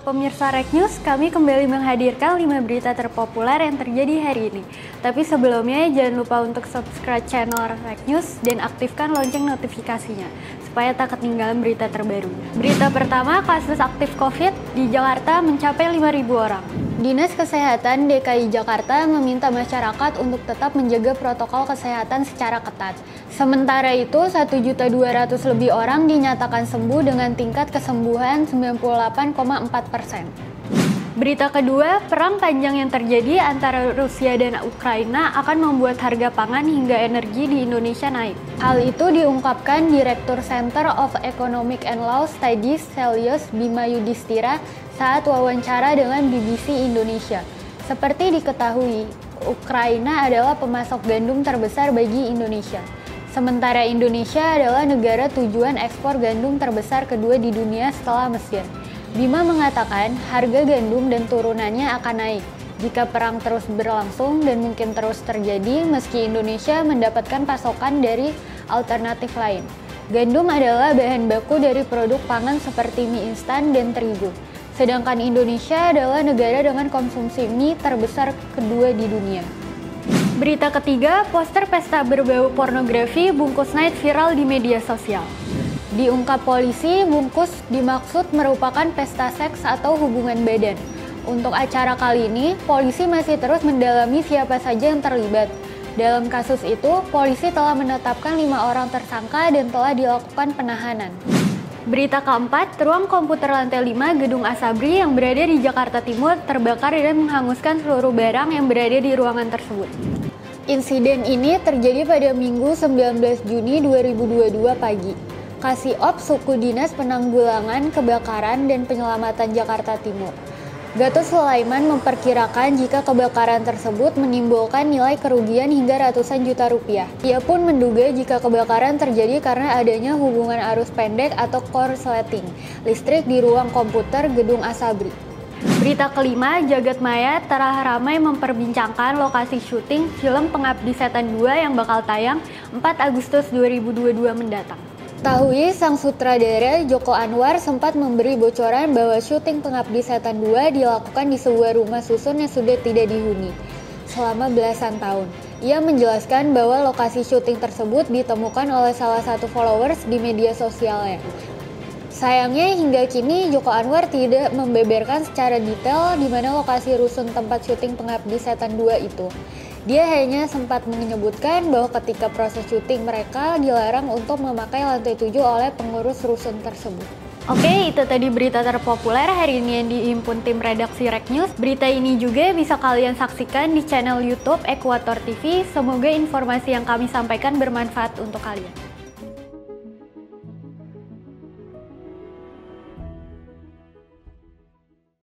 Pemirsa Rek News, kami kembali menghadirkan 5 berita terpopuler yang terjadi hari ini. Tapi sebelumnya jangan lupa untuk subscribe channel Rek News dan aktifkan lonceng notifikasinya supaya tak ketinggalan berita terbaru. Berita pertama, kasus aktif COVID di Jakarta mencapai 5.000 orang. Dinas Kesehatan DKI Jakarta meminta masyarakat untuk tetap menjaga protokol kesehatan secara ketat. Sementara itu, 1.200.000 lebih orang dinyatakan sembuh dengan tingkat kesembuhan 98,4%. Berita kedua, perang panjang yang terjadi antara Rusia dan Ukraina akan membuat harga pangan hingga energi di Indonesia naik. Hal itu diungkapkan Direktur Center of Economic and Law Studies Celius Bima Yudhistira saat wawancara dengan BBC Indonesia. Seperti diketahui, Ukraina adalah pemasok gandum terbesar bagi Indonesia. Sementara Indonesia adalah negara tujuan ekspor gandum terbesar kedua di dunia setelah Mesir. Bima mengatakan harga gandum dan turunannya akan naik jika perang terus berlangsung dan mungkin terus terjadi meski Indonesia mendapatkan pasokan dari alternatif lain. Gandum adalah bahan baku dari produk pangan seperti mie instan dan terigu. Sedangkan Indonesia adalah negara dengan konsumsi mie terbesar kedua di dunia. Berita ketiga, poster pesta berbau pornografi bungkus night viral di media sosial. Diungkap polisi, bungkus dimaksud merupakan pesta seks atau hubungan badan. Untuk acara kali ini, polisi masih terus mendalami siapa saja yang terlibat. Dalam kasus itu, polisi telah menetapkan 5 orang tersangka dan telah dilakukan penahanan. Berita keempat, ruang komputer lantai 5 Gedung Asabri yang berada di Jakarta Timur terbakar dan menghanguskan seluruh barang yang berada di ruangan tersebut. Insiden ini terjadi pada Minggu 19 Juni 2022 pagi. Kasih Ops Suku Dinas Penanggulangan Kebakaran dan Penyelamatan Jakarta Timur, Gatot Sulaiman memperkirakan jika kebakaran tersebut menimbulkan nilai kerugian hingga ratusan juta rupiah. Ia pun menduga jika kebakaran terjadi karena adanya hubungan arus pendek atau korsleting listrik di ruang komputer Gedung Asabri. Berita kelima, Jagat Maya telah ramai memperbincangkan lokasi syuting film Pengabdi Setan 2 yang bakal tayang 4 Agustus 2022 mendatang. Tahui sang sutradara Joko Anwar sempat memberi bocoran bahwa syuting Pengabdi Setan 2 dilakukan di sebuah rumah susun yang sudah tidak dihuni selama belasan tahun. Ia menjelaskan bahwa lokasi syuting tersebut ditemukan oleh salah satu followers di media sosialnya. Sayangnya hingga kini Joko Anwar tidak membeberkan secara detail di mana lokasi rusun tempat syuting Pengabdi Setan 2 itu. Dia hanya sempat menyebutkan bahwa ketika proses syuting mereka dilarang untuk memakai lantai 7 oleh pengurus rusun tersebut. Oke, itu tadi berita terpopuler hari ini yang dihimpun tim redaksi Rek News. Berita ini juga bisa kalian saksikan di channel YouTube Ekuator TV. Semoga informasi yang kami sampaikan bermanfaat untuk kalian.